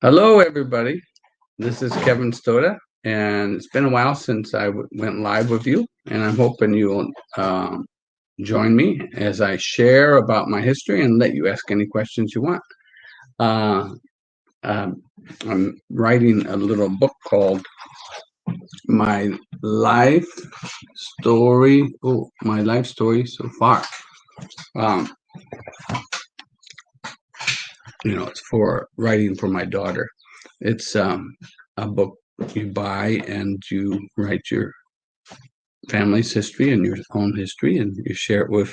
Hello, everybody. This is Kevin Stoda, and it's been a while since I went live with you, and I'm hoping you'll join me as I share about my history and let you ask any questions you want. Uh, I'm writing a little book called My Life Story. Oh, My Life Story So Far. Um, it's for writing for my daughter. It's a book you buy and you write your family's history and your own history, and you share it with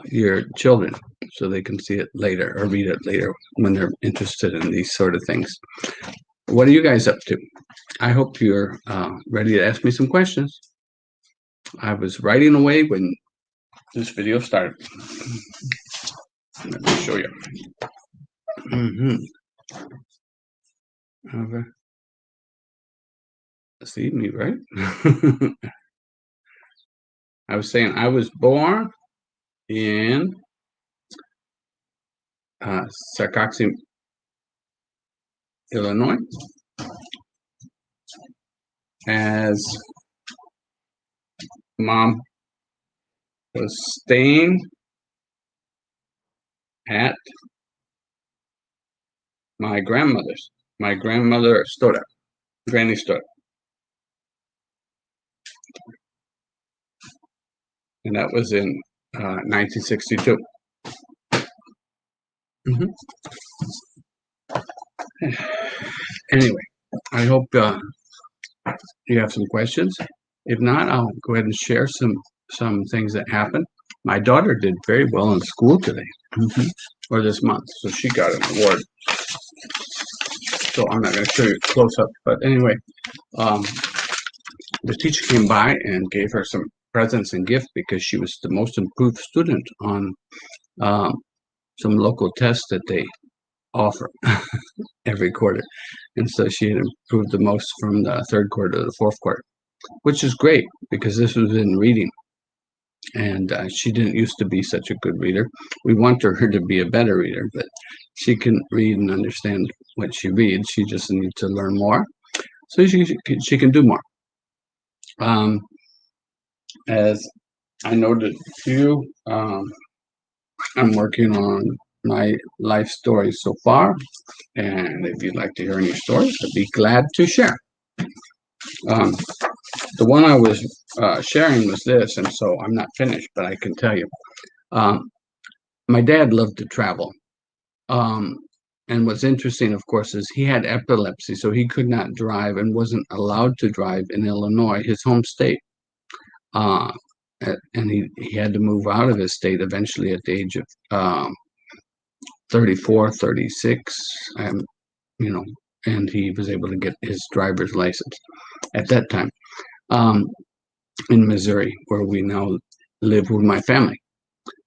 your children so they can see it later or read it later when they're interested in these sort of things. What are you guys up to? I hope you're ready to ask me some questions. I was writing away when this video started. Let me show you. Okay. See me, right? I was saying I was born in Sarcoxy, Illinois, as mom was staying at my grandmother Stoda, Granny Stoda. And that was in 1962. Anyway, I hope you have some questions. If not, I'll go ahead and share some things that happened. My daughter did very well in school today, or this month, so she got an award. So I'm not going to show you close up, but anyway, the teacher came by and gave her some presents and gifts because she was the most improved student on some local tests that they offer every quarter. And so she had improved the most from the third quarter to the fourth quarter, which is great because this was in reading. And she didn't used to be such a good reader. We want her to be a better reader, but she can read and understand what she reads. She just needs to learn more, so she can do more. As I noted to you, I'm working on my life story so far, and if you'd like to hear any stories, I'd be glad to share. The one I was sharing was this, and so I'm not finished, but I can tell you. My dad loved to travel. And what's interesting, of course, is he had epilepsy, so he could not drive and wasn't allowed to drive in Illinois, his home state. And he had to move out of his state eventually at the age of 34, 36, and he was able to get his driver's license at that time in Missouri, where we now live with my family.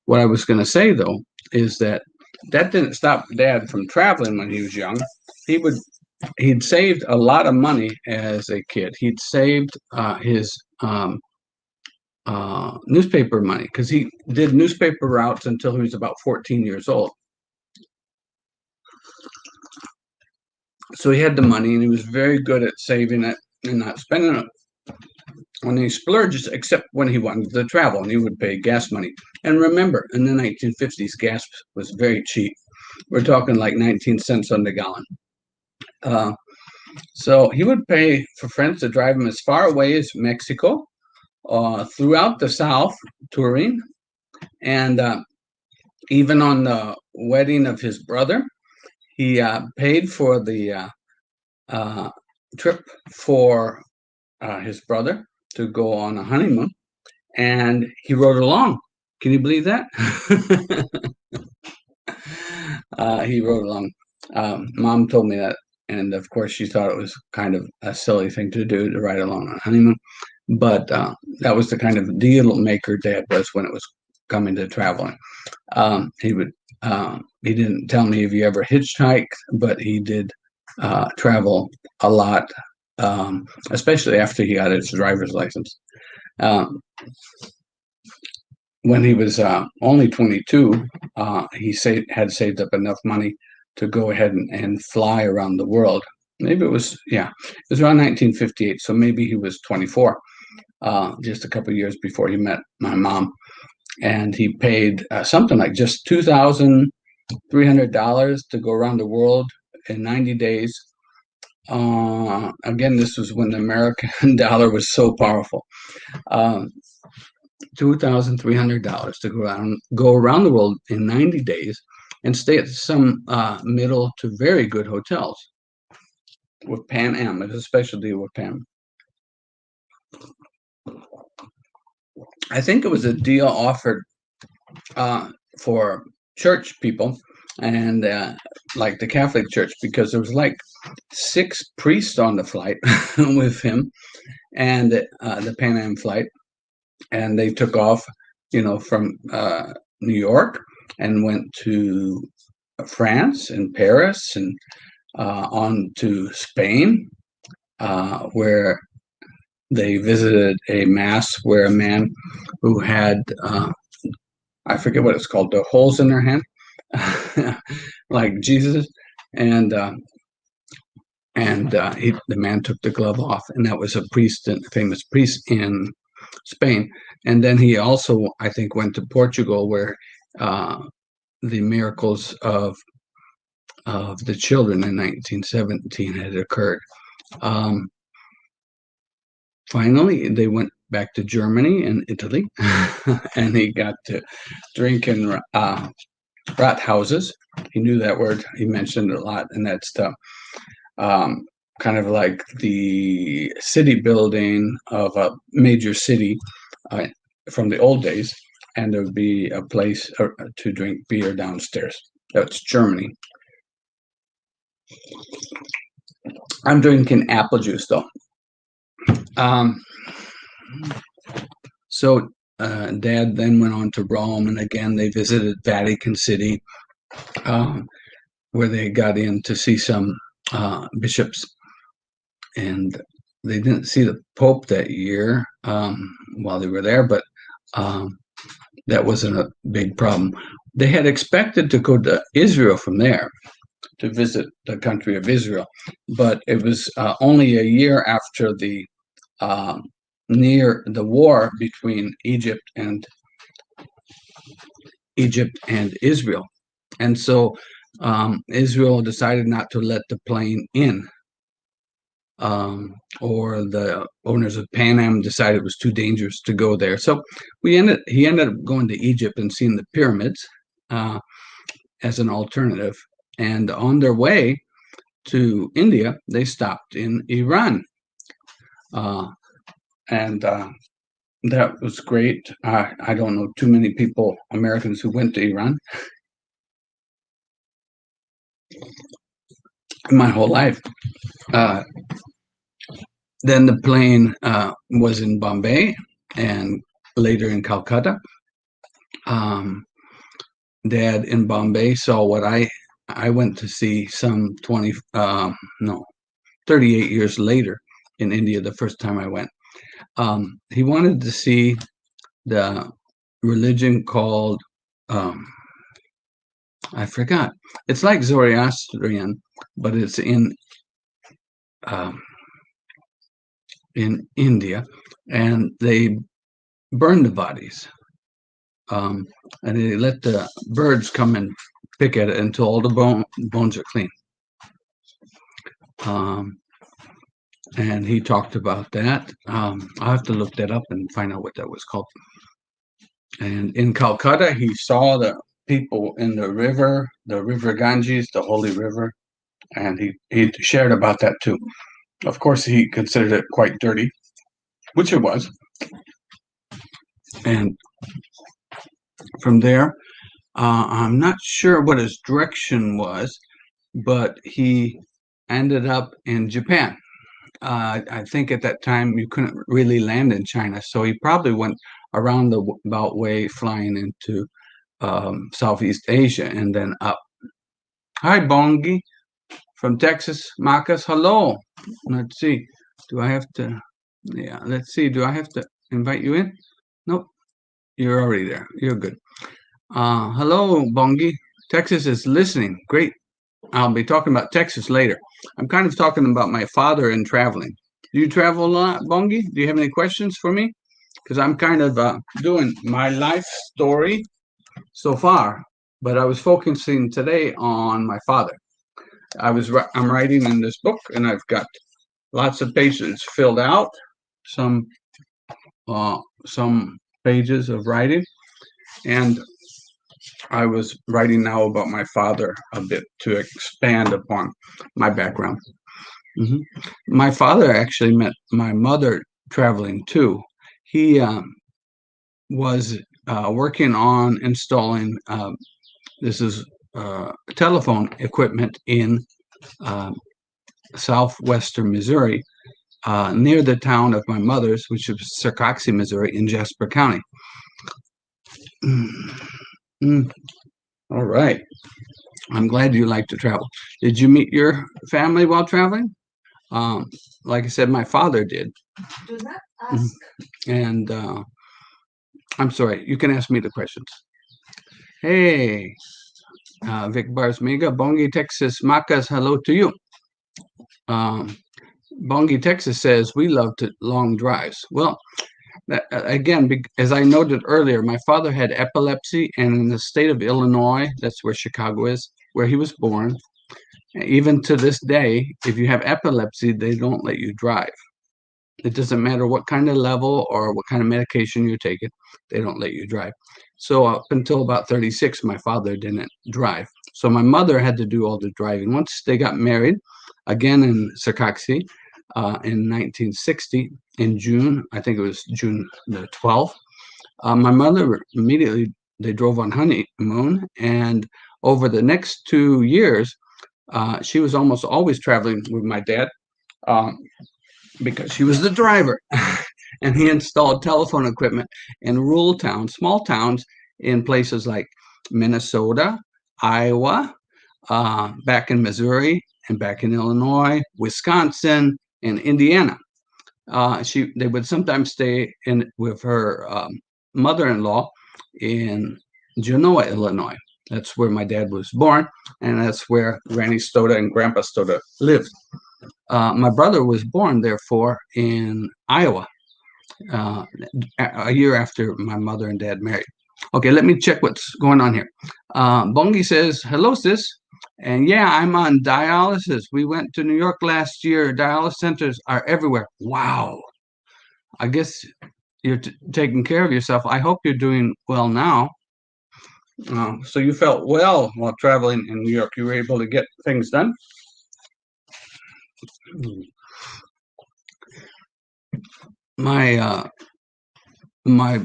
What I was going to say, though, is that didn't stop Dad from traveling when he was young. He'd saved a lot of money as a kid. He'd saved his newspaper money because he did newspaper routes until he was about 14 years old. So he had the money, and he was very good at saving it and not spending it when he splurged, except when he wanted to travel, and he would pay gas money. And remember, in the 1950s, gas was very cheap. We're talking like 19 cents on the gallon. So he would pay for friends to drive him as far away as Mexico, throughout the South, touring, and even on the wedding of his brother, he paid for the trip for his brother to go on a honeymoon, and he rode along. Can you believe that? He rode along. Mom told me that, and of course she thought it was kind of a silly thing to do, to ride along on a honeymoon, but that was the kind of deal maker Dad was when it was coming to traveling. He didn't tell me if he ever hitchhiked, but he did travel a lot, especially after he got his driver's license. when he was only 22, he had saved up enough money to go ahead and fly around the world. Maybe it was, yeah, it was around 1958, so maybe he was 24, just a couple of years before he met my mom. And he paid something like just $2,300 to go around the world in 90 days. Again, this was when the American dollar was so powerful. $2,300 to go around the world in 90 days and stay at some middle to very good hotels with Pan Am. It's a specialty with Pan. I think it was a deal offered for church people and like the Catholic Church, because there was like 6 priests on the flight with him and the Pan Am flight, and they took off, from New York and went to France and Paris and on to Spain, where they visited a mass where a man who had I forget what it's called, the holes in their hand, like Jesus, and the man took the glove off, and that was a famous priest in Spain. And then he also, I think, went to Portugal, where the miracles of the children in 1917 had occurred. Finally, they went back to Germany and Italy, and he got to drink in rathhouses. He knew that word. He mentioned it a lot, and that's kind of like the city building of a major city from the old days, and there would be a place to drink beer downstairs. That's Germany. I'm drinking apple juice, though. So Dad then went on to Rome, and again they visited Vatican City, where they got in to see some bishops, and they didn't see the Pope that year while they were there, but that wasn't a big problem. They had expected to go to Israel from there to visit the country of Israel, but it was only a year after the war between Egypt and Israel, and so Israel decided not to let the plane in, or the owners of Pan Am decided it was too dangerous to go there. So he ended up going to Egypt and seeing the pyramids as an alternative. And on their way to India, they stopped in Iran. And that was great. I don't know too many Americans who went to Iran my whole life. Then the plane was in Bombay and later in Calcutta. Dad in Bombay saw what I went to see some 38 years later in India, the first time I went. He wanted to see the religion called, I forgot. It's like Zoroastrian, but it's in India, and they burn the bodies, and they let the birds come and pick at it until all the bones are clean. And he talked about that. I'll have to look that up and find out what that was called. And in Calcutta, he saw the people in the river Ganges, the holy river, and he shared about that too. Of course, he considered it quite dirty, which it was. And from there, I'm not sure what his direction was, but he ended up in Japan. I think at that time you couldn't really land in China, so he probably went around the about way, flying into Southeast Asia and then up. Hi, Bongi from Texas. Marcus, hello. Let's see. Do I have to? Yeah, let's see. Do I have to invite you in? Nope. You're already there. You're good. Hello, Bongi. Texas is listening. Great. I'll be talking about Texas later. I'm kind of talking about my father and traveling. Do you travel a lot, Bongi? Do you have any questions for me? Because I'm kind of doing my life story so far, but I was focusing today on my father. I'm writing in this book, and I've got lots of pages filled out. Some some pages of writing, and I was writing now about my father a bit to expand upon my background. hmm My father actually met my mother traveling too. He was working on installing this is telephone equipment in uh, southwestern Missouri, near the town of my mother's, which is Circoxie, Missouri, in Jasper County. Mm, all right. I'm glad you like to travel. Did you meet your family while traveling? Um, like I said, my father did. Do not Mhm. ask. And I'm sorry, you can ask me the questions. Hey, Vic Barsmiga, Bongi, Texas, Macas, hello to you. Um, Bongi, Texas says we love to long drives. Well, again, as I noted earlier, my father had epilepsy, and in the state of Illinois, that's where Chicago is, where he was born. Even to this day, if you have epilepsy, they don't let you drive. It doesn't matter what kind of level or what kind of medication you're taking, they don't let you drive. So up until about 36, my father didn't drive. So my mother had to do all the driving. Once they got married, again in Circoxie, in 1960, in June, I think it was June the 12th, my mother immediately, they drove on honeymoon. And over the next 2 years, she was almost always traveling with my dad. Um, because she was the driver. And he installed telephone equipment in rural towns, small towns in places like Minnesota, Iowa, back in Missouri, and back in Illinois, Wisconsin, and Indiana. They would sometimes stay in with her mother-in-law in Genoa, Illinois. That's where my dad was born, and that's where Granny Stoda and Grandpa Stoda lived. My brother was born, therefore, in Iowa, uh, a year after my mother and dad married. Okay, let me check what's going on here. Bongi says, hello, sis. And yeah, I'm on dialysis. We went to New York last year. Dialysis centers are everywhere. Wow. I guess you're taking care of yourself. I hope you're doing well now. So you felt well while traveling in New York. You were able to get things done? My my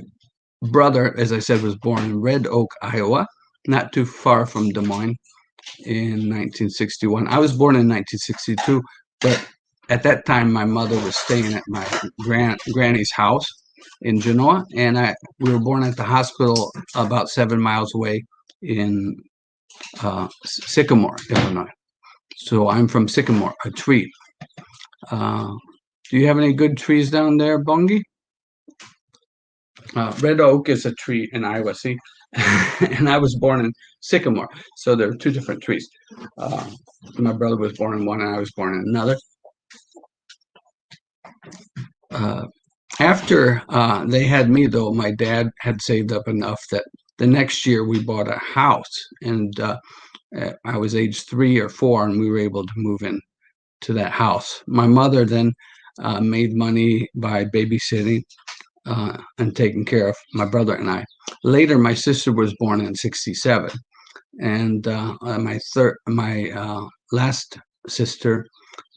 brother, as I said, was born in Red Oak, Iowa, not too far from Des Moines, in 1961. I was born in 1962, but at that time, my mother was staying at my granny's house in Genoa, and we were born at the hospital about 7 miles away in Sycamore, Illinois. So I'm from Sycamore, a tree. Uh, do you have any good trees down there, Bongi? Red oak is a tree in Iowa, see? And I was born in Sycamore, so there are two different trees. Uh, my brother was born in one, and I was born in another. Uh, after they had me, though, my dad had saved up enough that the next year we bought a house, and I was age 3 or 4, and we were able to move in to that house. My mother then made money by babysitting and taking care of my brother and I. Later, my sister was born in '67, and my last sister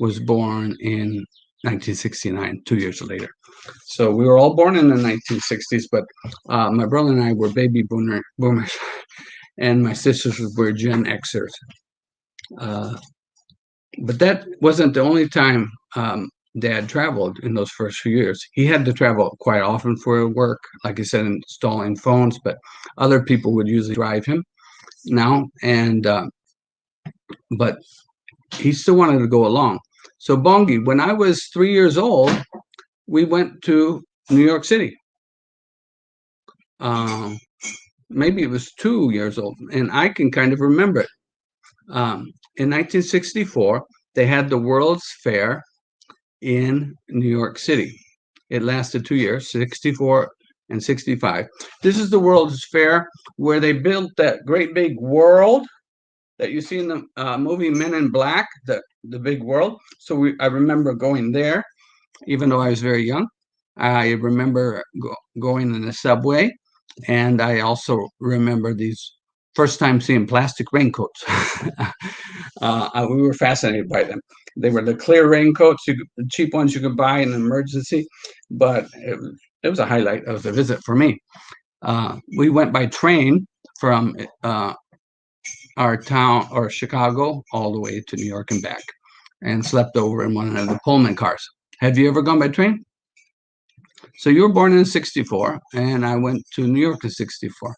was born in 1969, 2 years later. So we were all born in the 1960s, but my brother and I were baby boomers, and my sisters were Gen Xers. Uh, but that wasn't the only time Dad traveled in those first few years. He had to travel quite often for work, like I said, installing phones, but other people would usually drive him now. And but he still wanted to go along. So Bongi, when I was 3 years old, we went to New York City. maybe it was 2 years old, and I can kind of remember it. In 1964, they had the World's Fair in New York City. It lasted 2 years, 64 and 65. This is the World's Fair where they built that great big world that you see in the movie Men in Black, the big world. So I remember going there, even though I was very young. I remember going in the subway, and I also remember these first time seeing plastic raincoats. We were fascinated by them. They were the clear raincoats, the cheap ones you could buy in an emergency, but it was a highlight of the visit for me. We went by train from our town or Chicago all the way to New York and back, and slept over in one of the Pullman cars. Have you ever gone by train? So you were born in '64, and I went to New York in '64.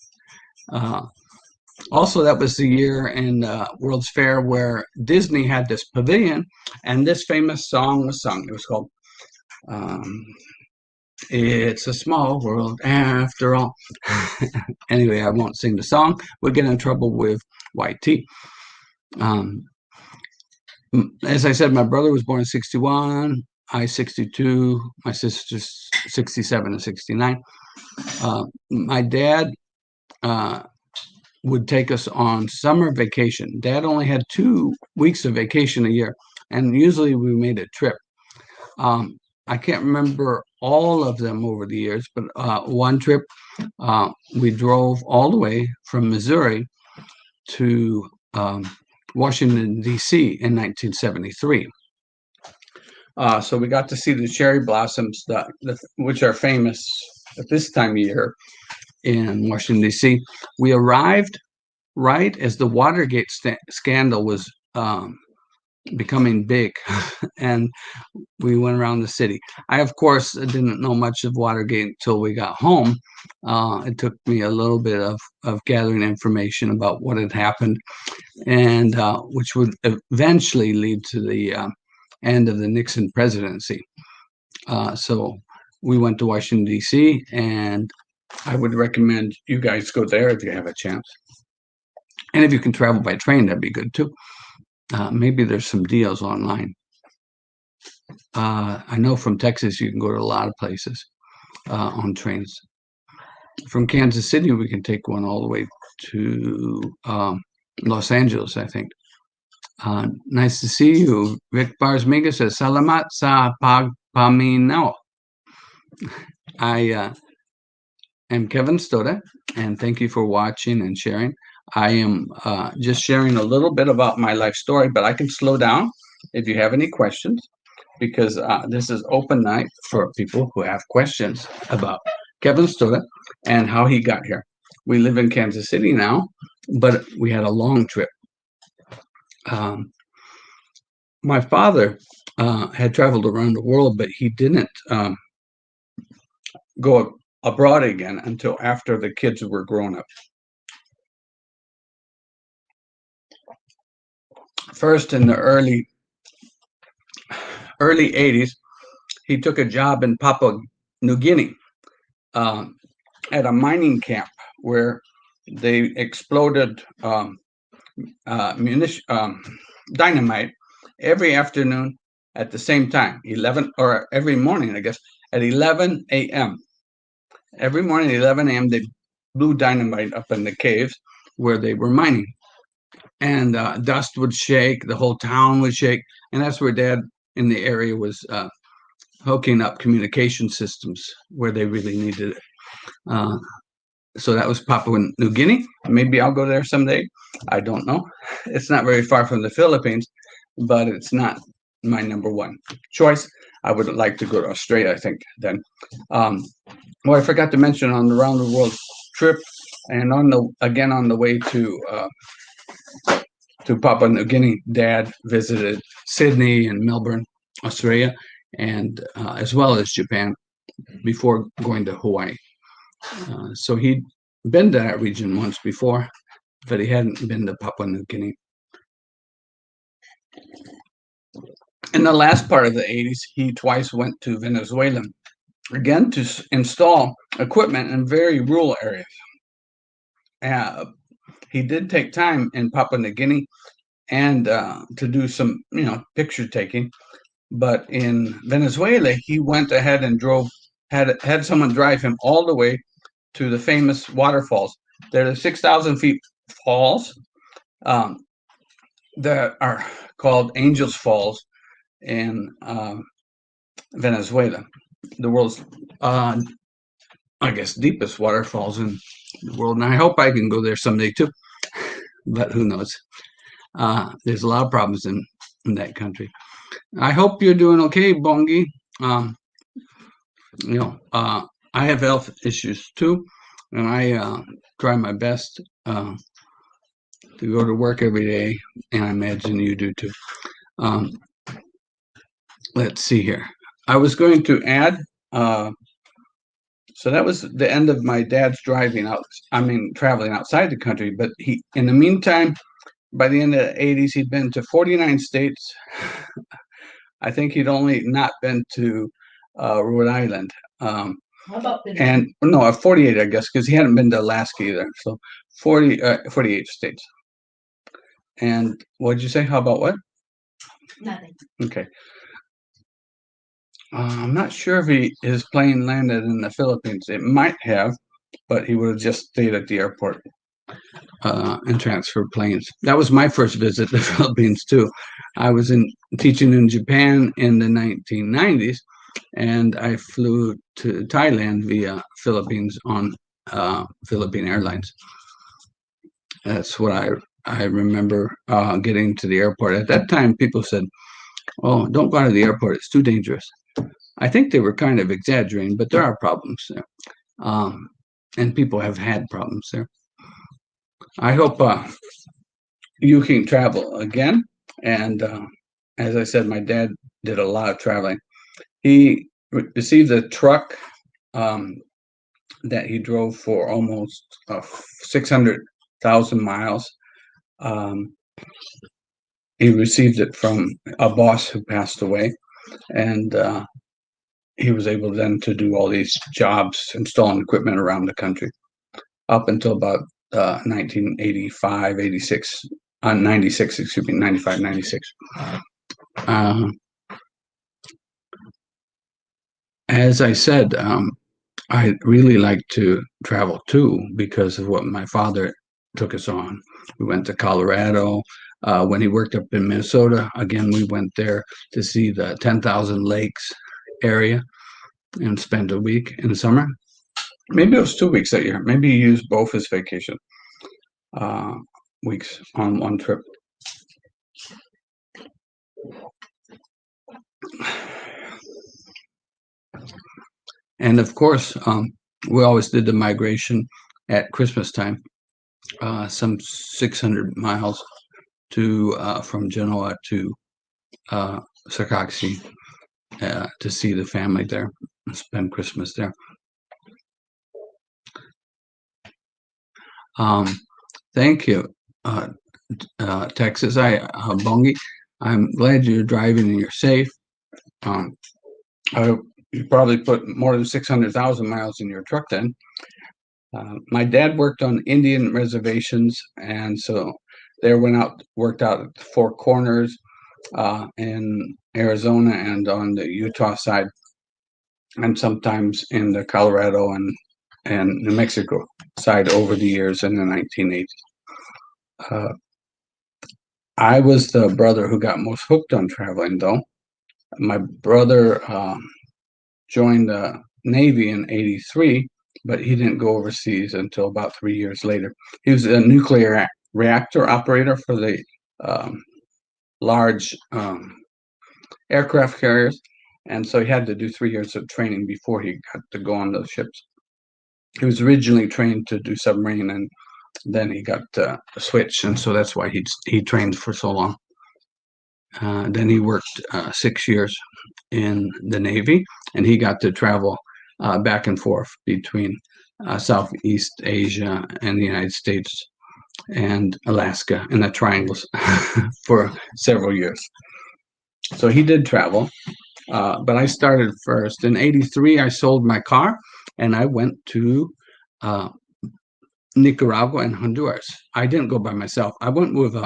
Also, that was the year in World's Fair where Disney had this pavilion, and this famous song was sung. It was called um, "It's a Small World After All." Anyway, I won't sing the song. We'll get in trouble with YT. As I said, my brother was born in '61. I 62. My sister's 67 and 69. My dad would take us on summer vacation. Dad only had 2 weeks of vacation a year, and usually we made a trip. I can't remember all of them over the years, but one trip we drove all the way from Missouri to Washington, D.C. in 1973. So we got to see the cherry blossoms, which are famous at this time of year in Washington, D.C. We arrived right as the Watergate scandal was becoming big, and we went around the city. I, of course, didn't know much of Watergate until we got home. It took me a little bit of gathering information about what had happened, and which would eventually lead to the end of the Nixon presidency. So we went to Washington, D.C., and I would recommend you guys go there if you have a chance. And if you can travel by train, that'd be good too. Maybe there's some deals online. I know from Texas you can go to a lot of places on trains. From Kansas City, we can take one all the way to Los Angeles, I think. Nice to see you. Vic Barsmiga says, Salamat sa pagpaminaw. I am Kevin Stoda, and thank you for watching and sharing. I am just sharing a little bit about my life story, but I can slow down if you have any questions, because this is open night for people who have questions about Kevin Stoda and how he got here. We live in Kansas City now, but we had a long trip. My father had traveled around the world, but he didn't go abroad again until after the kids were grown up. First, in the early 80s, he took a job in Papua New Guinea at a mining camp where they exploded dynamite every afternoon at the same time, 11, or every morning, I guess, at 11 a.m. Every morning at 11 a.m., they blew dynamite up in the caves where they were mining. And dust would shake, the whole town would shake. And that's where Dad in the area was hooking up communication systems where they really needed it. So that was Papua New Guinea. Maybe I'll go there someday. I don't know. It's not very far from the Philippines, but it's not my number one choice. I would like to go to Australia, I think, then. Well, I forgot to mention on the round the world trip, and on the way to Papua New Guinea, Dad visited Sydney and Melbourne, Australia, and as well as Japan before going to Hawaii. So he'd been to that region once before, but he hadn't been to Papua New Guinea. In the last part of the 80s, he twice went to Venezuela again to install equipment in very rural areas. He did take time in Papua New Guinea and to do some, picture taking. But in Venezuela, he went ahead and had someone drive him all the way to the famous waterfalls. There are 6,000 feet falls that are called Angels Falls in Venezuela, the world's, I guess, deepest waterfalls in the world. And I hope I can go there someday too, but who knows? There's a lot of problems in that country. I hope you're doing okay, Bongi. I have health issues too, and I try my best to go to work every day, and I imagine you do too. Let's see here. I was going to add, so that was the end of my dad's traveling outside the country, but in the meantime, by the end of the 80s, he'd been to 49 states. I think he'd only not been to Rhode Island. How about and no, 48, I guess, because he hadn't been to Alaska either. So 48 states. And what did you say? How about what? Nothing. Okay. I'm not sure if his plane landed in the Philippines. It might have, but he would have just stayed at the airport and transferred planes. That was my first visit to the Philippines too. I was teaching in Japan in the 1990s, and I flew to Thailand via Philippines on Philippine Airlines. That's what I remember getting to the airport. At that time, people said, "Oh, don't go to the airport. It's too dangerous." I think they were kind of exaggerating, but there are problems there. And people have had problems there. I hope you can travel again. And as I said, my dad did a lot of traveling. He received a truck that he drove for almost 600,000 miles. He received it from a boss who passed away, and he was able then to do all these jobs, installing equipment around the country, up until about 1985, 86, 96, excuse me, 95, 96. As I said, I really like to travel too because of what my father took us on. We went to Colorado. When he worked up in Minnesota, again, we went there to see the 10,000 Lakes area and spent a week in the summer. Maybe it was 2 weeks that year. Maybe he used both his vacation weeks on one trip. And of course, we always did the migration at Christmas time, some 600 miles from Genoa to Sakaksi to see the family there and spend Christmas there. Thank you, Texas. Bongi, I'm glad you're driving and you're safe. You probably put more than 600,000 miles in your truck then. My dad worked on Indian reservations, and so they worked out at the Four Corners in Arizona and on the Utah side, and sometimes in the Colorado and New Mexico side over the years in the 1980s. I was the brother who got most hooked on traveling, though. My brother joined the Navy in '83, but he didn't go overseas until about 3 years later. He was a nuclear reactor operator for the large aircraft carriers, and so he had to do 3 years of training before he got to go on those ships. He was originally trained to do submarine, and then he got a switch, and so that's why he trained for so long. Then he worked 6 years in the Navy, and he got to travel back and forth between Southeast Asia and the United States and Alaska and the triangles for several years. So he did travel. But I started first. In '83, I sold my car and I went to Nicaragua and Honduras. I didn't go by myself. I went with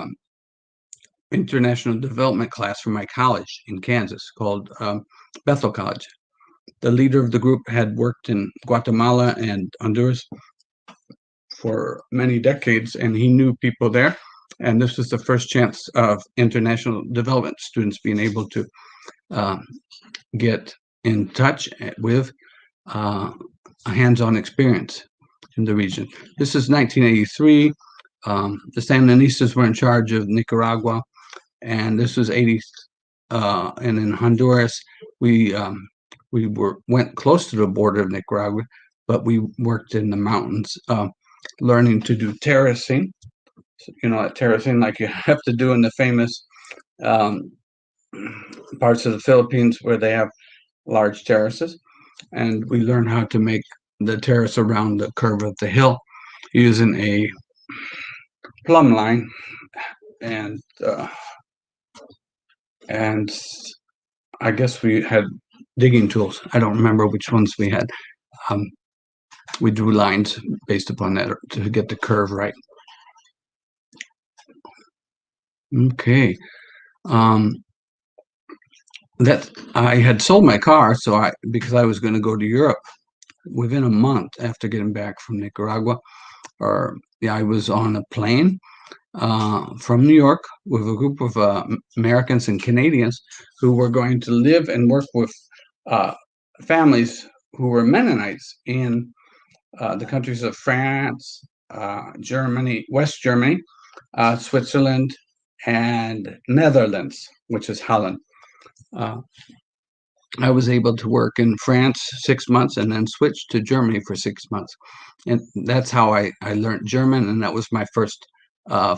international development class from my college in Kansas called Bethel College. The leader of the group had worked in Guatemala and Honduras for many decades, and he knew people there. And this was the first chance of international development students being able to get in touch with a hands-on experience in the region. This is 1983. The Sandinistas were in charge of Nicaragua, and this was 80. And in Honduras, we went close to the border of Nicaragua, but we worked in the mountains, learning to do terracing. Terracing like you have to do in the famous parts of the Philippines where they have large terraces, and we learn how to make the terrace around the curve of the hill using a plumb line and I guess we had digging tools. I don't remember which ones we had. We drew lines based upon that to get the curve right. Okay. That I had sold my car, because I was going to go to Europe within a month after getting back from Nicaragua. I was on a plane from New York with a group of Americans and Canadians who were going to live and work with families who were Mennonites in the countries of France, Germany, West Germany, Switzerland, and Netherlands, which is Holland. I was able to work in France 6 months and then switch to Germany for 6 months. And that's how I learned German, and that was my first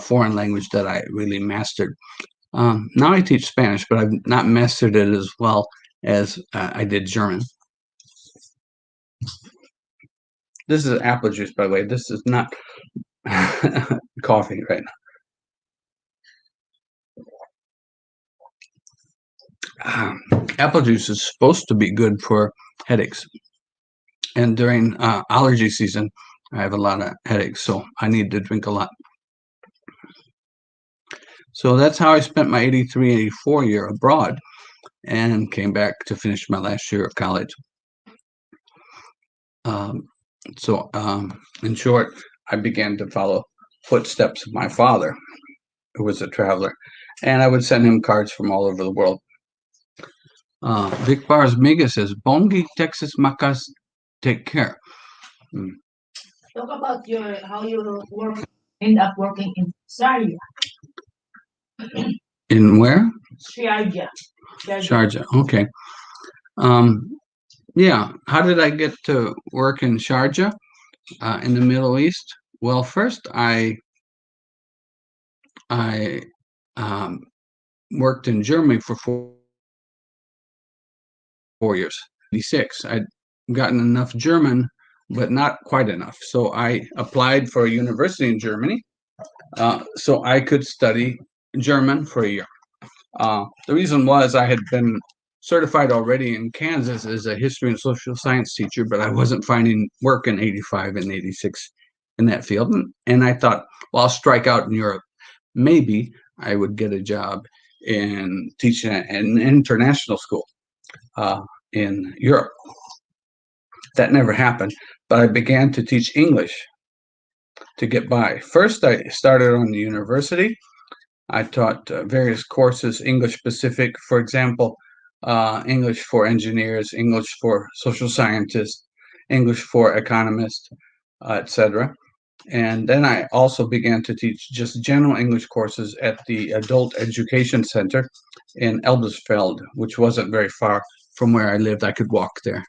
foreign language that I really mastered. Now I teach Spanish, but I've not mastered it as well as I did German. This is apple juice, by the way. This is not coffee right now. Apple juice is supposed to be good for headaches. And during allergy season, I have a lot of headaches, so I need to drink a lot. So that's how I spent my 83, 84 year abroad and came back to finish my last year of college. In short, I began to follow footsteps of my father, who was a traveler, and I would send him cards from all over the world. Vic Bars Miga says, Bongi, Texas Macas, take care. Talk about how you end up working in Sharjah. In where? Sharjah. Sharjah. Okay. Yeah. How did I get to work in Sharjah, in the Middle East? Well, first I worked in Germany for 4 years. 86. I'd gotten enough German, but not quite enough. So I applied for a university in Germany, so I could study German for a year. The reason was I had been certified already in Kansas as a history and social science teacher, but I wasn't finding work in 85 and 86 in that field. And I thought, well, I'll strike out in Europe. Maybe I would get a job in teaching at an international school in Europe. That never happened, but I began to teach English to get by. First, I started on the university. I taught various courses, English specific, for example, English for engineers, English for social scientists, English for economists, etc. And then I also began to teach just general English courses at the Adult Education Center in Elbersfeld, which wasn't very far from where I lived. I could walk there.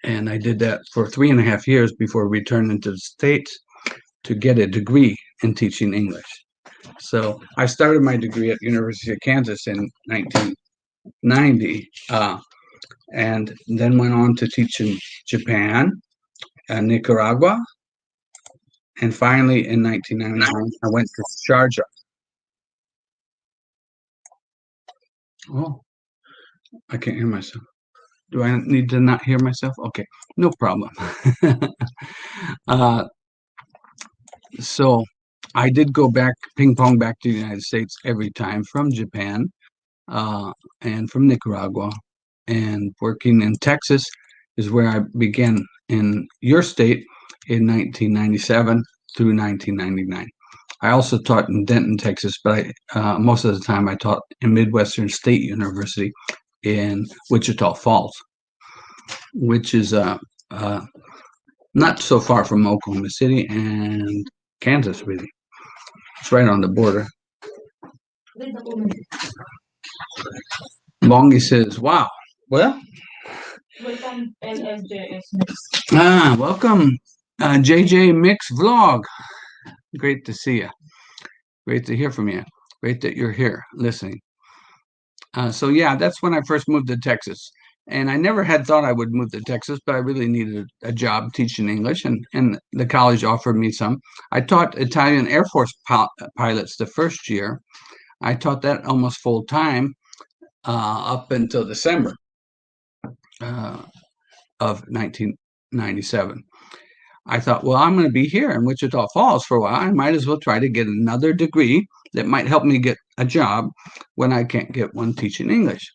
And I did that for 3.5 years before returning to the States to get a degree in teaching English. So I started my degree at University of Kansas in 1990, and then went on to teach in Japan and Nicaragua. And finally, in 1999, I went to Sharjah. Oh, I can't hear myself. Do I need to not hear myself? Okay, no problem. uh, so I did go back, ping pong back to the United States every time from Japan uh, and from Nicaragua. And working in Texas is where I began in your state in 1997 through 1999. I also taught in Denton, Texas, but most of the time I taught in Midwestern State University in Wichita Falls, which is not so far from Oklahoma City and Kansas, really. It's right on the border. Bongi says, wow. Well, Welcome, LSJS. welcome, JJ Mix Vlog. Great to see you. Great to hear from you. Great that you're here listening. So yeah, that's when I first moved to Texas. And I never had thought I would move to Texas, but I really needed a job teaching English, and the college offered me some. I taught Italian Air Force pilots the first year. I taught that almost full time up until December of 1997. I thought, well, I'm going to be here in Wichita Falls for a while. I might as well try to get another degree that might help me get a job when I can't get one teaching English.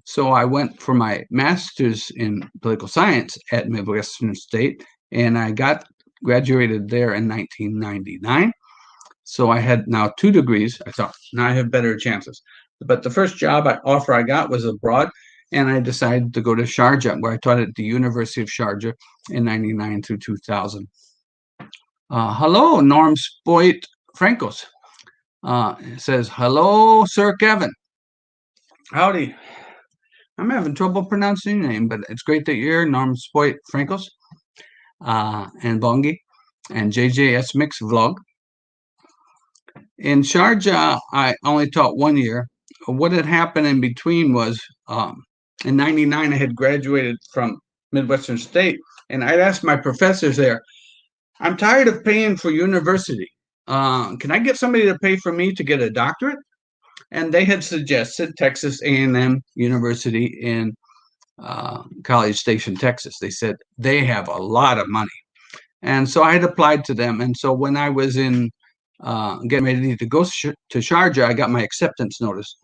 So I went for my master's in political science at Midwestern State, and I graduated there in 1999. So I had now 2 degrees. I thought, now I have better chances. But the first job offer I got was abroad, and I decided to go to Sharjah, where I taught at the University of Sharjah in 99 through 2000. Hello, Norm Spoit Frankos. Says, hello, Sir Kevin. Howdy. I'm having trouble pronouncing your name, but it's great that you're here, Norm Spoit Frankos, and Bongi, and JJS Mix Vlog. In Sharjah, I only taught 1 year. What had happened in between was in 99, I had graduated from Midwestern State, and I'd asked my professors there, I'm tired of paying for university. Can I get somebody to pay for me to get a doctorate? And they had suggested Texas A&M University in College Station, Texas. They said they have a lot of money. And so I had applied to them. And so when I was in getting ready to go to Sharjah, I got my acceptance notice.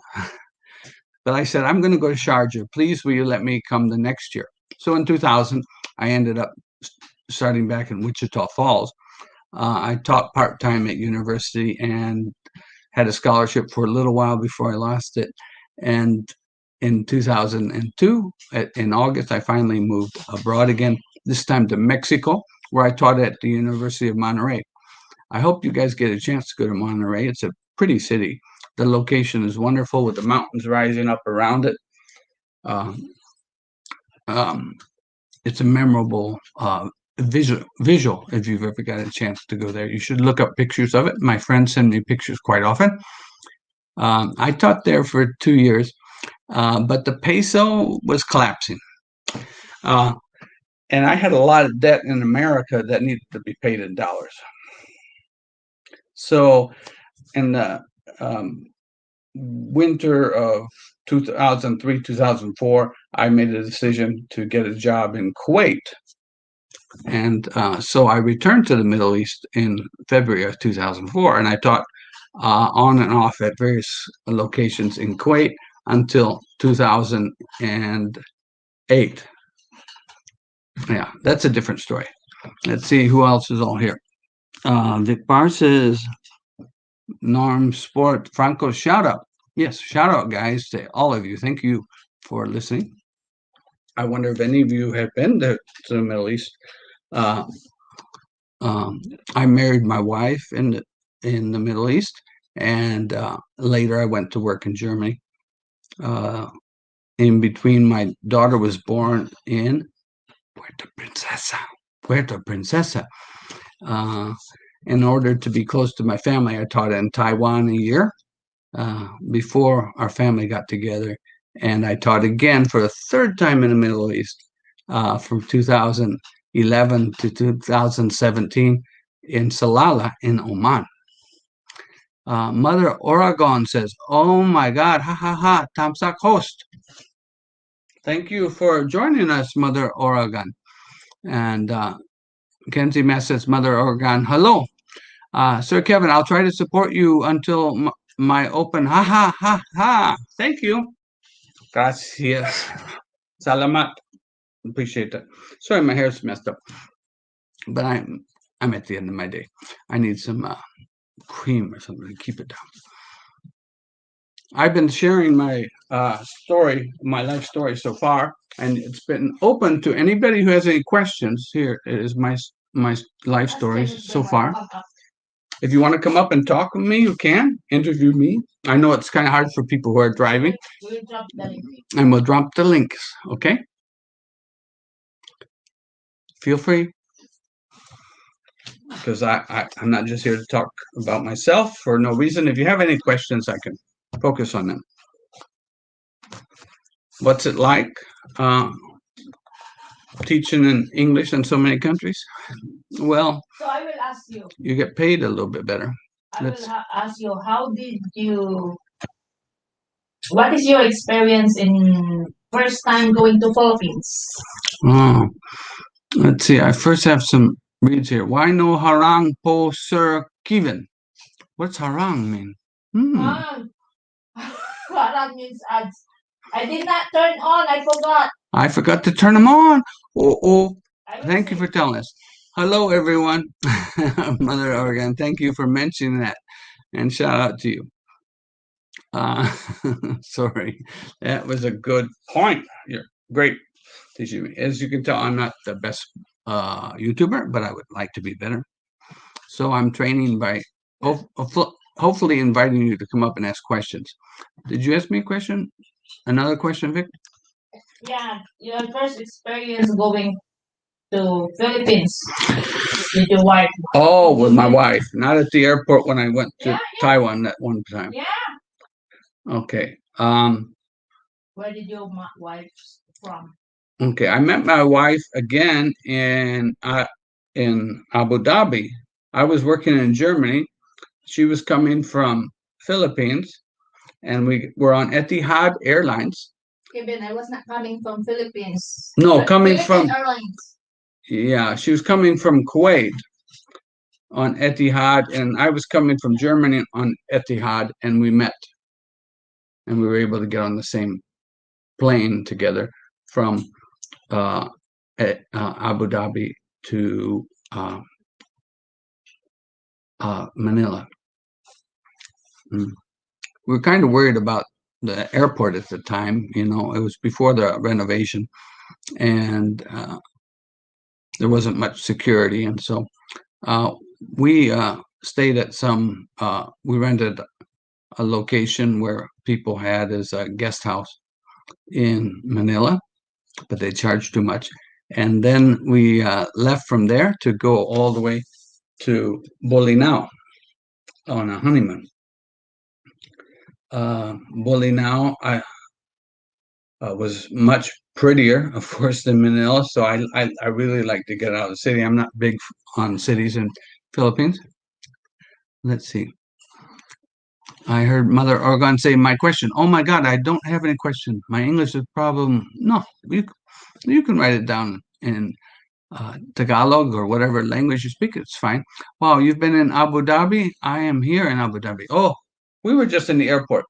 But I said, I'm going to go to Sharjah. Please, will you let me come the next year? So in 2000, I ended up starting back in Wichita Falls. I taught part-time at university and had a scholarship for a little while before I lost it. And in 2002, in August, I finally moved abroad again, this time to Mexico, where I taught at the University of Monterrey. I hope you guys get a chance to go to Monterrey. It's a pretty city. The location is wonderful with the mountains rising up around it. It's a memorable visual if you've ever got a chance to go there. You should look up pictures of it. My friends send me pictures quite often. I taught there for 2 years, but the peso was collapsing. And I had a lot of debt in America that needed to be paid in dollars. So in the winter of 2003, 2004, I made a decision to get a job in Kuwait. And so I returned to the Middle East in February of 2004, and I taught on and off at various locations in Kuwait until 2008. Yeah, that's a different story. Let's see who else is all here. Vic Barr says, Norm Sport Franco, shout out. Yes, shout out, guys, to all of you. Thank you for listening. I wonder if any of you have been to the Middle East. I married my wife in the Middle East, and later I went to work in Germany. In between, my daughter was born in Puerto Princesa. In order to be close to my family, I taught in Taiwan a year before our family got together, and I taught again for a third time in the Middle East from 2011 to 2017 in Salalah in Oman. Mother Oregon says, oh my God, ha ha ha, Tamsak host. Thank you for joining us, Mother Oregon. And Kenzie Mask says, Mother Oregon, hello. Sir Kevin, I'll try to support you until my open. Ha ha ha ha. Thank you. Gracias. Salamat. Appreciate that. Sorry, my hair's messed up, but I'm at the end of my day. I need some cream or something to keep it down. I've been sharing my story, my life story so far, and it's been open to anybody who has any questions. Here is my life stories so far. If you want to come up and talk with me, you can interview me. I know it's kind of hard for people who are driving, and we'll drop the links. Okay, feel free, because I'm not just here to talk about myself for no reason. If you have any questions, I can focus on them. What's it like teaching in English in so many countries? Well, so I will ask you. You get paid a little bit better. I will ask you, how did you? What is your experience in first time going to Philippines? Oh, let's see. I first have some reads here. Why no harang po Sir Kevin? What's harang mean? Harang means ads. I did not turn on. I forgot. I forgot to turn them on. Oh. Thank you for telling us. Hello, everyone. Mother Oregon, thank you for mentioning that. And shout out to you. Sorry, that was a good point. You're great teaching me. As you can tell, I'm not the best YouTuber, but I would like to be better. So I'm training by hopefully inviting you to come up and ask questions. Did you ask me a question? Another question, Vic? Yeah, your first experience going to Philippines with your wife. Oh, with my wife, not at the airport when I went to Taiwan that one time. Yeah. Okay. Where did your wife from? Okay, I met my wife again in Abu Dhabi. I was working in Germany. She was coming from Philippines, and we were on Etihad Airlines. Kevin, I was not coming from Philippines. No, coming from Airlines. Yeah, she was coming from Kuwait on Etihad, and I was coming from Germany on Etihad, and we met, and we were able to get on the same plane together from Abu Dhabi to Manila. We were kind of worried about the airport at the time. You know, it was before the renovation, and there wasn't much security, and so we stayed at some. We rented a location where people had as a guest house in Manila, but they charged too much. And then we left from there to go all the way to Bolinao on a honeymoon. Bolinao was much prettier, of course, than Manila. So I really like to get out of the city. I'm not big on cities in Philippines. Let's see. I heard Mother Oregon say my question. Oh my God, I don't have any question. My English is problem. No, you can write it down in Tagalog or whatever language you speak. It's fine. Wow, you've been in Abu Dhabi? I am here in Abu Dhabi. Oh, we were just in the airport.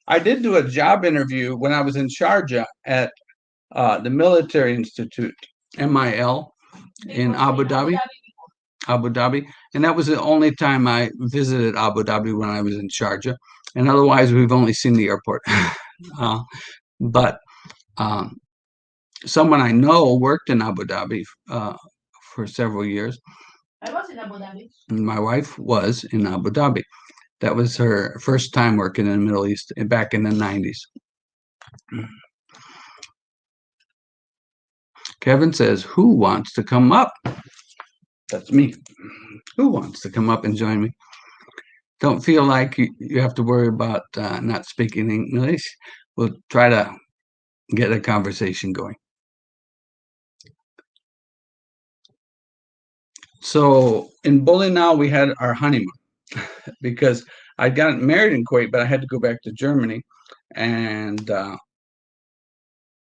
I did do a job interview when I was in Sharjah at the Military Institute, MIL, in Abu Dhabi. Abu Dhabi, and that was the only time I visited Abu Dhabi when I was in Sharjah, and otherwise we've only seen the airport. But someone I know worked in Abu Dhabi for several years. I was in Abu Dhabi. And my wife was in Abu Dhabi. That was her first time working in the Middle East back in the 90s. Kevin says, who wants to come up? That's me. Who wants to come up and join me? Don't feel like you have to worry about not speaking English. We'll try to get a conversation going. So in Bolinao, we had our honeymoon because I'd gotten married in Kuwait, but I had to go back to Germany. And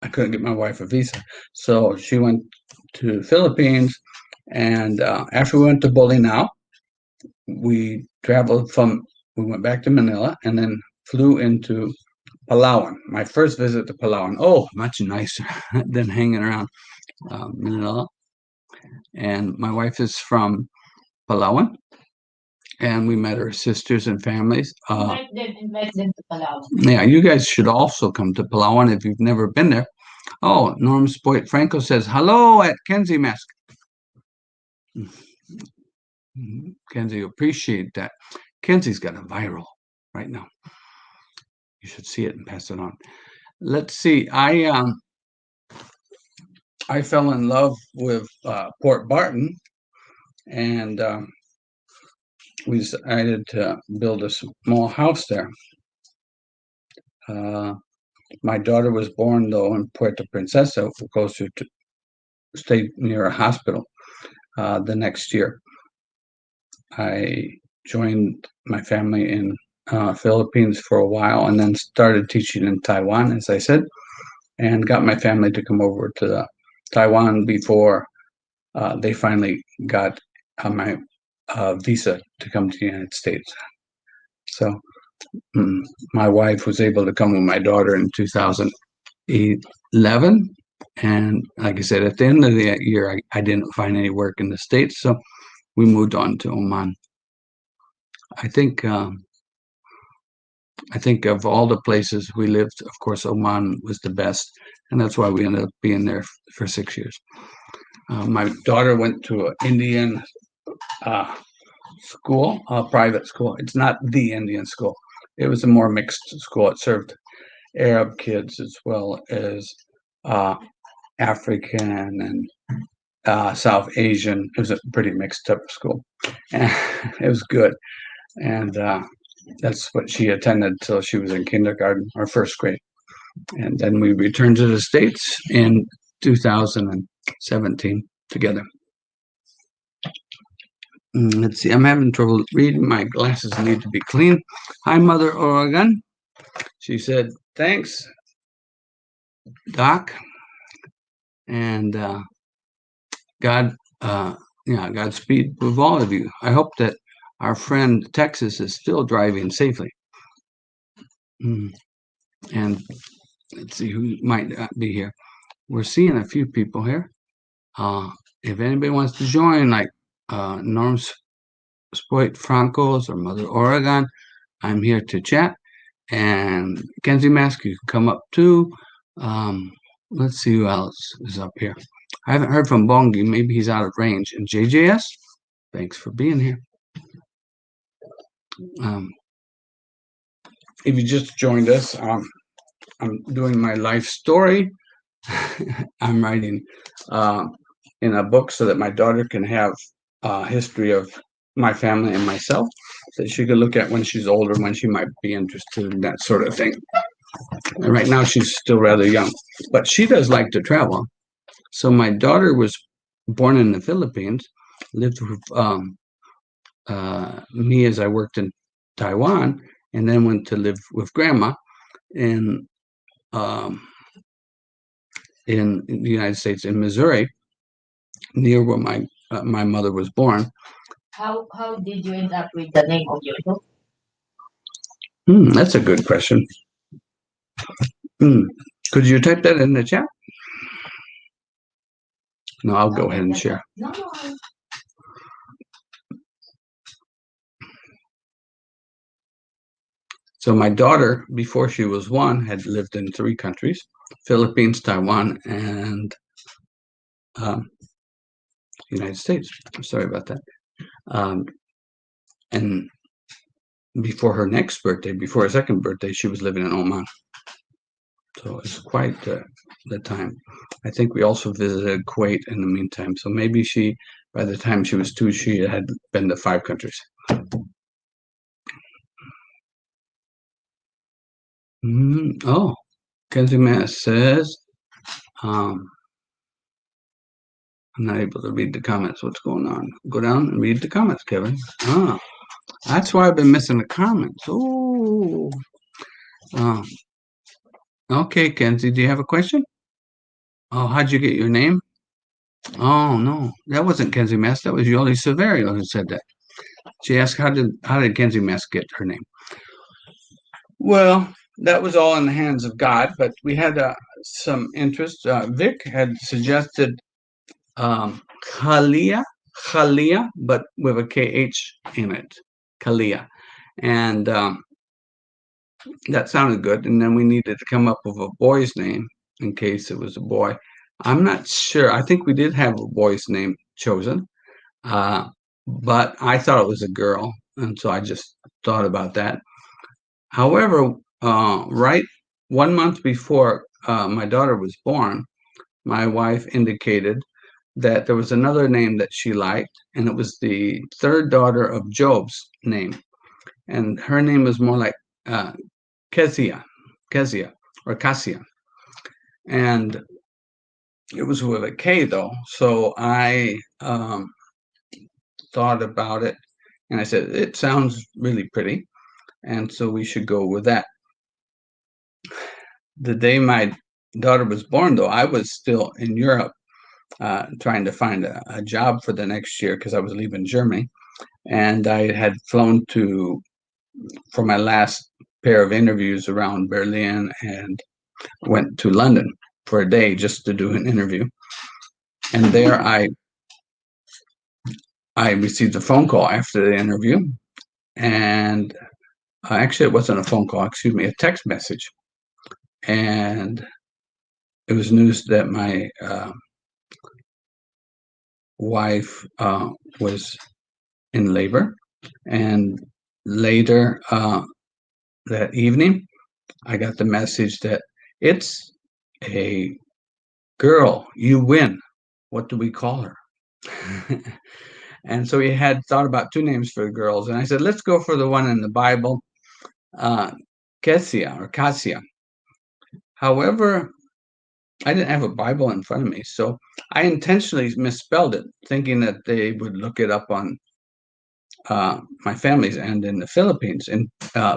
I couldn't get my wife a visa. So she went to Philippines, and after we went to Bolinao, we we went back to Manila and then flew into Palawan. My first visit to Palawan. Oh, much nicer than hanging around Manila. And my wife is from Palawan, and we met her sisters and families. Invite them to Palau. Yeah, you guys should also come to Palawan if you've never been there. Oh, Norm Spoit Franco says hello at Kenzie Mask. Kenzie, appreciate that. Kenzie's got a viral right now. You should see it and pass it on. Let's see. I fell in love with Port Barton, and we decided to build a small house there. My daughter was born though in Puerto Princesa, closer to stay near a hospital. The next year, I joined my family in Philippines for a while, and then started teaching in Taiwan, as I said, and got my family to come over to Taiwan before they finally got my visa to come to the United States. So my wife was able to come with my daughter in 2011. And like I said, at the end of the year, I didn't find any work in the States. So we moved on to Oman. I think of all the places we lived, of course, Oman was the best. And that's why we ended up being there for 6 years. My daughter went to an Indian school, a private school. It's not the Indian school. It was a more mixed school. It served Arab kids as well as African and South Asian. It was a pretty mixed up school. And it was good. And that's what she attended till she was in kindergarten or first grade. And then we returned to the States in 2017 together. Let's see, I'm having trouble reading. My glasses need to be clean. Hi, Mother Oregon. She said, thanks, Doc. And Godspeed with all of you. I hope that our friend Texas is still driving safely. And let's see who might be here. We're seeing a few people here. If anybody wants to join, like Norm Spoit Francos or Mother Oregon, I'm here to chat. And Kenzie Mask, you can come up too. Let's see who else is up here. I haven't heard from Bongi. Maybe he's out of range. And JJS, thanks for being here. If you just joined us, I'm doing my life story. I'm writing in a book so that my daughter can have a history of my family and myself that she could look at when she's older, when she might be interested in that sort of thing. And right now she's still rather young, but she does like to travel. So my daughter was born in the Philippines, lived with me as I worked in Taiwan, and then went to live with grandma in the United States, in Missouri, near where my mother was born. How did you end up with the name of your book? That's a good question. Could you type that in the chat? No, I'll go ahead and share. No. So my daughter, before she was 1, had lived in 3 countries: Philippines, Taiwan, and United States. Sorry about that. And before her next birthday, before her second birthday, she was living in Oman. So it's quite the time. I think we also visited Kuwait in the meantime. So maybe by the time she was 2, she had been to 5 countries. Oh, Kenzie Mask says, I'm not able to read the comments. What's going on? Go down and read the comments, Kevin. That's why I've been missing the comments. Oh. Okay, Kenzie, do you have a question? Oh, how'd you get your name? Oh no, that wasn't Kenzie Mask. That was Yoli Severio who said that. She asked, "How did Kenzie Mask get her name?" Well, that was all in the hands of God, but we had some interest. Vic had suggested Khalia, Khalia, but with a KH in it, Khalia, and that sounded good. And then we needed to come up with a boy's name in case it was a boy. I'm not sure. I think we did have a boy's name chosen, uh, but I thought it was a girl, and so I just thought about that. However, right 1 month before my daughter was born, my wife indicated that there was another name that she liked, and it was the third daughter of Job's name. And her name was more like uh, Kezia, Kezia, or Cassia. And it was with a K, though. So I thought about it, and I said, it sounds really pretty. And so we should go with that. The day my daughter was born, though, I was still in Europe trying to find a job for the next year because I was leaving Germany. And I had flown for my last pair of interviews around Berlin and went to London for a day just to do an interview. And there I received a phone call after the interview. And actually, it wasn't a phone call, excuse me, a text message. And it was news that my wife was in labor. And later that evening, I got the message that it's a girl, you win. What do we call her? And so he had thought about two names for the girls. And I said, let's go for the one in the Bible, Kessia or Cassia. However, I didn't have a Bible in front of me, so I intentionally misspelled it, thinking that they would look it up on my family's end in the Philippines, in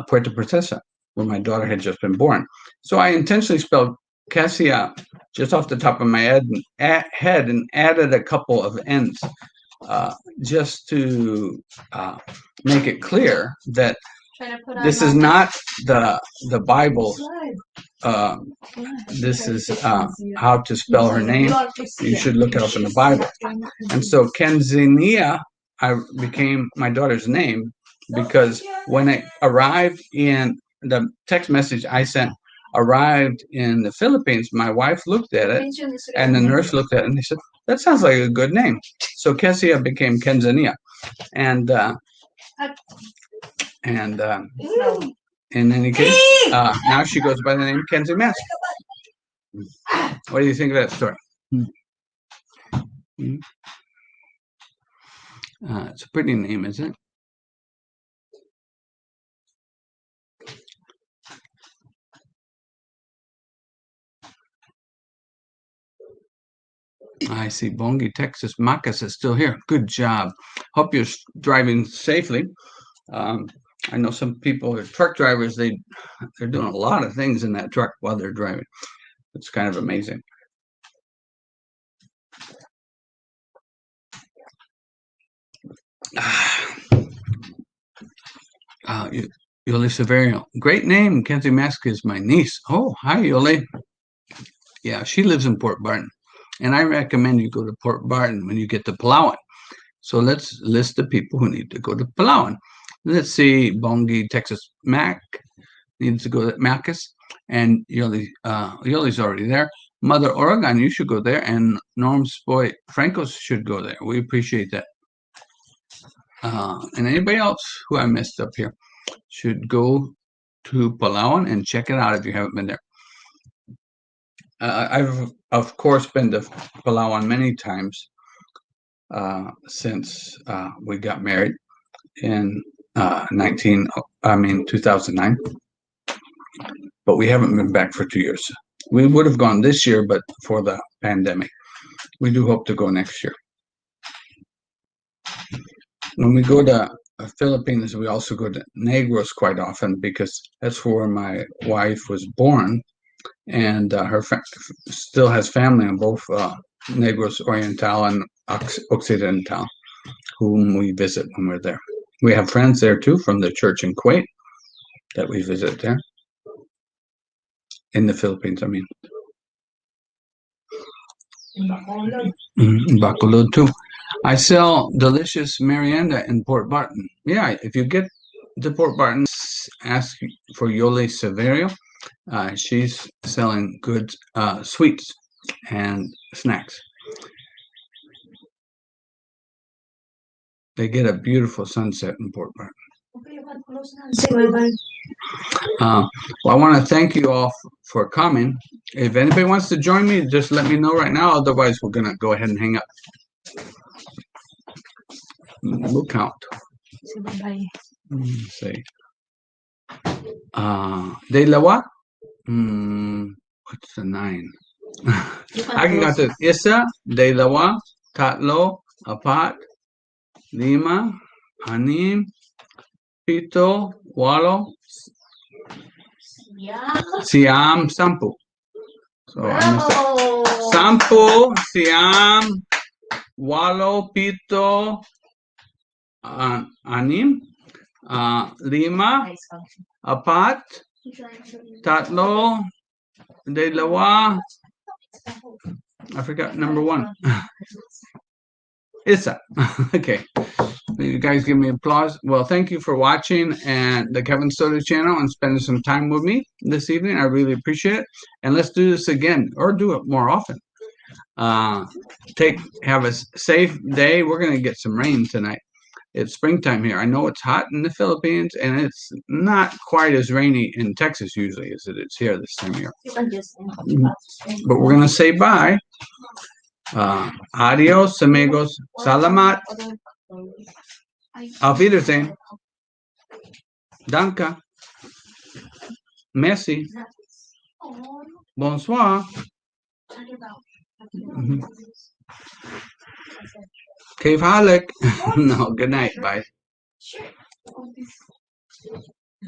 Puerto Princesa, where my daughter had just been born. So I intentionally spelled Cassia just off the top of my head and added a couple of N's just to make it clear that this is not the Bible. This is how to spell her name. You should look it up in the Bible. And so Kenzinia became my daughter's name because when it arrived in the text message I sent arrived in the Philippines, my wife looked at it and the nurse looked at it and they said, that sounds like a good name. So Kessia became Kenzinia. And in any case, now she goes by the name Kenzie Mask. What do you think of that story? It's a pretty name, isn't it? I see Bongi, Texas. Marcus is still here. Good job. Hope you're driving safely. I know some people are truck drivers. They're doing a lot of things in that truck while they're driving. It's kind of amazing. Yoli Severio. Great name. Kenzie Mask is my niece. Oh, hi, Yoli. Yeah, she lives in Port Barton. And I recommend you go to Port Barton when you get to Palawan. So let's list the people who need to go to Palawan. Let's see, Bongi, Texas. Mac needs to go to Macus. And Yoli's already there. Mother Oregon, you should go there. And Norm's boy, Francos, should go there. We appreciate that. And anybody else who I messed up here should go to Palawan and check it out if you haven't been there. I've, of course, been to Palawan many times since we got married in 2009. But we haven't been back for 2 years. We would have gone this year, but for the pandemic. We do hope to go next year. When we go to Philippines, we also go to Negros quite often because that's where my wife was born. and her still has family on both Negros Oriental and Occidental, whom we visit when we're there. We have friends there too from the church in Kuwait that we visit there. In the Philippines, I mean. Bacolod too. I sell delicious merienda in Port Barton. Yeah, if you get to Port Barton, ask for Yole Severio. She's selling good sweets and snacks. They get a beautiful sunset in Port Barton. Well, I want to thank you all for coming. If anybody wants to join me, just let me know right now. Otherwise, we're going to go ahead and hang up. We'll count. Let's see. De la what? What's the 9? I can got the Isa, De la wa, Tatlo, Apat, Lima, Anim, Pito, Walo, Siam, Sampu. So Sampu, Siam, Walo, Pito, Anim, Lima, Apat, Tatlo, De la wa. I forgot number 1. Issa. Okay. You guys give me applause. Well, thank you for watching and the Kevin Stoda channel and spending some time with me this evening. I really appreciate it. And let's do this again or do it more often. Have a safe day. We're going to get some rain tonight. It's springtime here. I know it's hot in the Philippines and it's not quite as rainy in Texas usually as it is here this time of year. But we're going to say bye. Adios, amigos. Salamat. Auf Wiedersehen. Danke. Merci. Bonsoir. كيف حالك? No, good night. Bye.